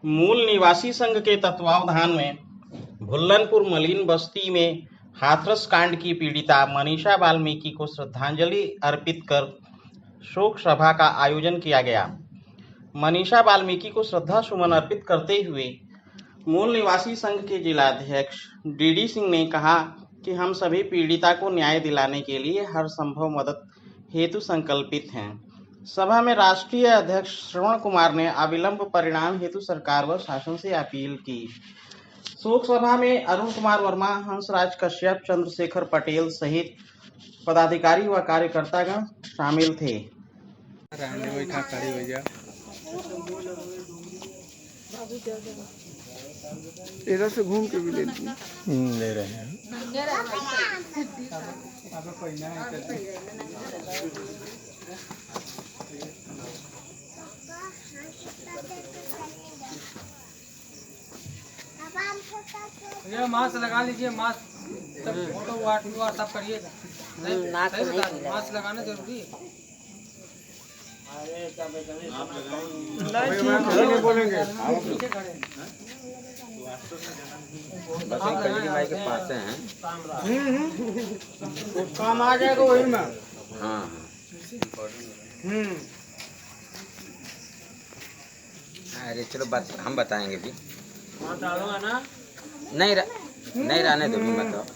मूल निवासी संघ के तत्वावधान में भुल्लनपुर मलिन बस्ती में हाथरस कांड की पीड़िता मनीषा वाल्मीकि को श्रद्धांजलि अर्पित कर शोक सभा का आयोजन किया गया। मनीषा वाल्मीकि को श्रद्धा सुमन अर्पित करते हुए मूल निवासी संघ के जिलाध्यक्ष डी सिंह ने कहा कि हम सभी पीड़िता को न्याय दिलाने के लिए हर संभव मदद हेतु संकल्पित हैं। सभा में राष्ट्रीय अध्यक्ष श्रवण कुमार ने अविलंब परिणाम हेतु सरकार व शासन से अपील की। शोक सभा में अरुण कुमार वर्मा, हंसराज कश्यप, चंद्रशेखर पटेल सहित पदाधिकारी व कार्यकर्तागण शामिल थे। इधर से घूम के भी ले रहे हैं। ये मास्क लगा लीजिए, मास्क सब फोटो व्हाट्सएप करिएगा। मास्क लगाना जरूरी है। नहीं बोलेंगे भाई के पास हैं। काम आ जाएगा वही में। हाँ अरे चलो बात हम बताएंगे भी। ना नहीं रहने दो मतलब।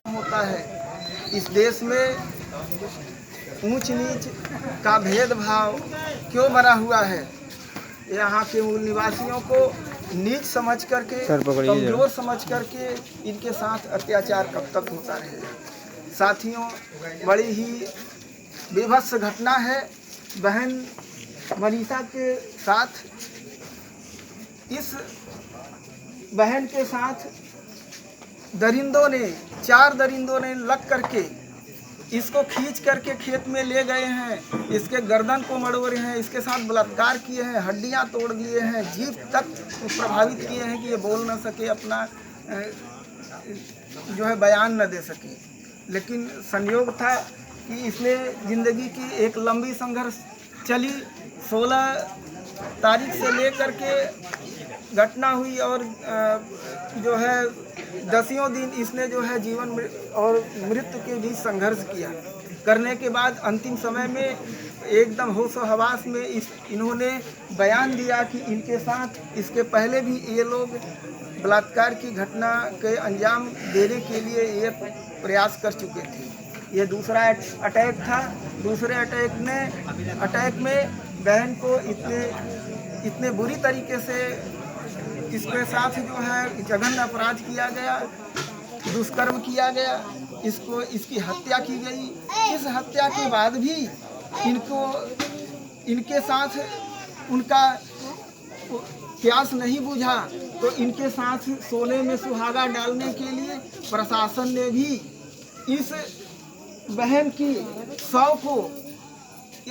होता है इस देश में ऊंच नीच का भेदभाव क्यों बना हुआ है। यहाँ के मूल निवासियों को नीच समझ करके, कमजोर समझ करके इनके साथ अत्याचार कब तक होता रहेगा। साथियों, बड़ी ही बेभत्स घटना है। बहन मनीषा के साथ, इस बहन के साथ दरिंदों ने, 4 दरिंदों ने लग करके इसको खींच करके खेत में ले गए हैं। इसके गर्दन को मड़ोड़े हैं, इसके साथ बलात्कार किए हैं, हड्डियां तोड़ दिए हैं, जीभ तक प्रभावित किए हैं कि ये बोल ना सके, अपना जो है बयान न दे सके। लेकिन संयोग था कि इसने ज़िंदगी की एक लंबी संघर्ष चली। 16 तारीख से लेकर के घटना हुई और जो है 10वें दिन इसने जो है जीवन और मृत्यु के बीच संघर्ष किया। करने के बाद अंतिम समय में एकदम होशो हवास में इन्होंने बयान दिया कि इनके साथ इसके पहले भी ये लोग बलात्कार की घटना के अंजाम देने के लिए ये प्रयास कर चुके थे। ये दूसरा अटैक था। दूसरे अटैक में बहन को इतने बुरी तरीके से इसके साथ जो है जघन्य अपराध किया गया, दुष्कर्म किया गया, इसकी हत्या की गई। इस हत्या के बाद भी इनके साथ उनका प्यास नहीं बुझा, तो इनके साथ सोने में सुहागा डालने के लिए प्रशासन ने भी इस बहन की शव को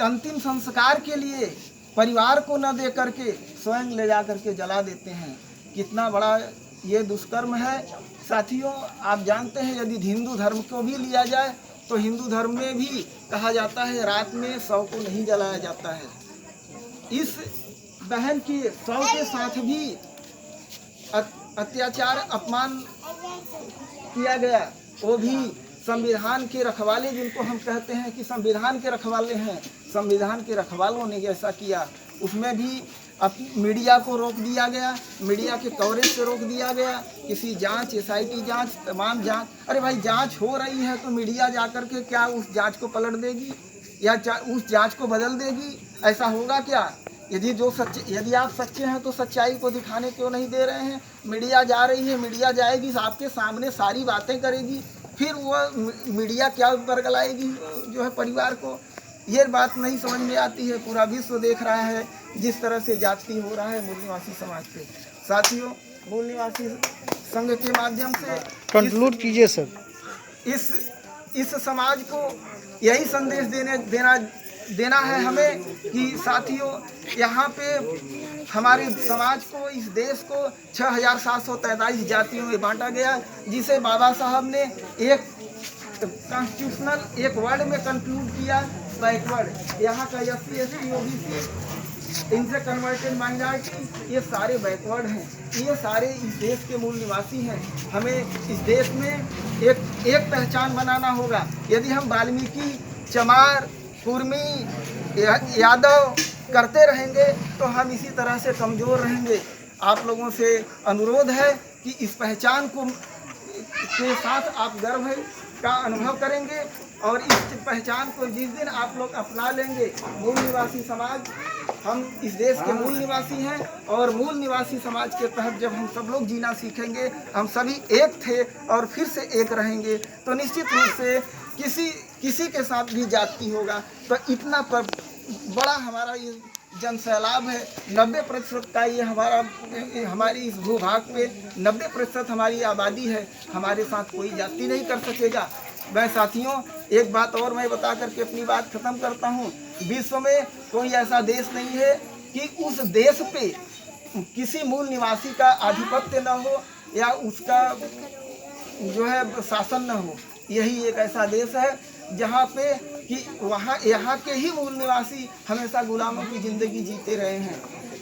अंतिम संस्कार के लिए परिवार को न दे करके स्वयं ले जा करके जला देते हैं। कितना बड़ा ये दुष्कर्म है। साथियों, आप जानते हैं यदि हिंदू धर्म को भी लिया जाए तो हिंदू धर्म में भी कहा जाता है रात में शव को नहीं जलाया जाता है। इस बहन की शव के साथ भी अत्याचार, अपमान किया गया। वो भी संविधान के रखवाले, जिनको हम कहते हैं कि संविधान के रखवाले हैं, संविधान के रखवालों ने ऐसा किया। उसमें भी मीडिया को रोक दिया गया, मीडिया के कवरेज से रोक दिया गया। किसी जांच, SIT जांच, तमाम जांच, अरे भाई जांच हो रही है तो मीडिया जाकर के क्या उस जांच को पलट देगी या उस जांच को बदल देगी? ऐसा होगा क्या? यदि आप सच्चे हैं तो सच्चाई को दिखाने क्यों नहीं दे रहे हैं? मीडिया जा रही है, मीडिया जाएगी, आपके सामने सारी बातें करेगी, फिर वो मीडिया क्या बरगलाएगी जो है परिवार को? ये बात नहीं समझ में आती है। पूरा विश्व देख रहा है जिस तरह से जाति हो रहा है मूल निवासी समाज पे। साथियों, मूल निवासी संघ के माध्यम से कंक्लूड कीजिए सर। इस समाज को यही संदेश देना है हमें कि साथियों, यहाँ पे हमारे समाज को, इस देश को 6,743 जातियों में बांटा गया, जिसे बाबा साहब ने एक कॉन्स्टिट्यूशनल एक वर्ड में कंक्लूड किया, बैकवर्ड। यहाँ का SC ST OBC, इनसे कन्वर्टेड माइनॉरिटी, ये सारे बैकवर्ड हैं, ये सारे इस देश के मूल निवासी हैं। हमें इस देश में एक पहचान बनाना होगा। यदि हम वाल्मीकि, चमार, कुर्मी, यादव करते रहेंगे तो हम इसी तरह से कमज़ोर रहेंगे। आप लोगों से अनुरोध है कि इस पहचान के साथ आप गर्व का अनुभव करेंगे, और इस पहचान को जिस दिन आप लोग अपना लेंगे, मूल निवासी समाज, हम इस देश के मूल निवासी हैं, और मूल निवासी समाज के तहत जब हम सब लोग जीना सीखेंगे, हम सभी एक थे और फिर से एक रहेंगे, तो निश्चित रूप से किसी के साथ भी जाति होगा तो इतना बड़ा हमारा ये जन सैलाब है। 90% का ये हमारी इस भूभाग पे 90% हमारी आबादी है, हमारे साथ कोई जाति नहीं कर सकेगा। मैं साथियों एक बात और मैं बता करके अपनी बात ख़त्म करता हूँ। विश्व में कोई ऐसा देश नहीं है कि उस देश पे किसी मूल निवासी का आधिपत्य न हो या उसका जो है शासन न हो। यही एक ऐसा देश है जहाँ पे कि यहाँ के ही मूल निवासी हमेशा गुलामों की ज़िंदगी जीते रहे हैं,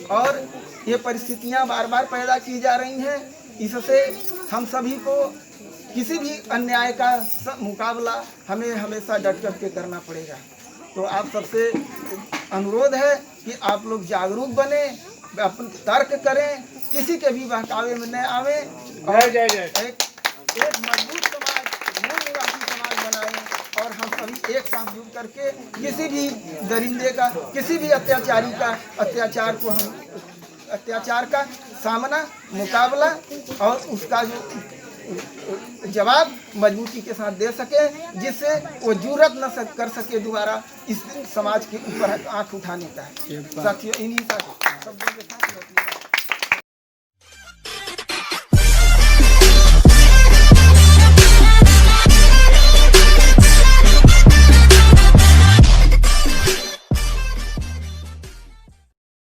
और ये परिस्थितियाँ बार बार पैदा की जा रही हैं। इससे हम सभी को किसी भी अन्याय का मुकाबला हमें हमेशा डट कर के करना पड़ेगा। तो आप सबसे अनुरोध है कि आप लोग जागरूक बने, अपन तर्क करें, किसी के भी बहकावे में न आवे, और एक मजबूत समाज, मूल निवासी समाज बनाएं, और हम सभी एक साथ जुड़ करके किसी भी दरिंदे का, किसी भी अत्याचारी का अत्याचार का सामना, मुकाबला और उसका जो जवाब मजबूती के साथ दे सके, जिससे वो जुर्रत न कर सके दोबारा इस समाज के ऊपर आंख उठाने का। साथियों, इन्हीं शब्दों के साथ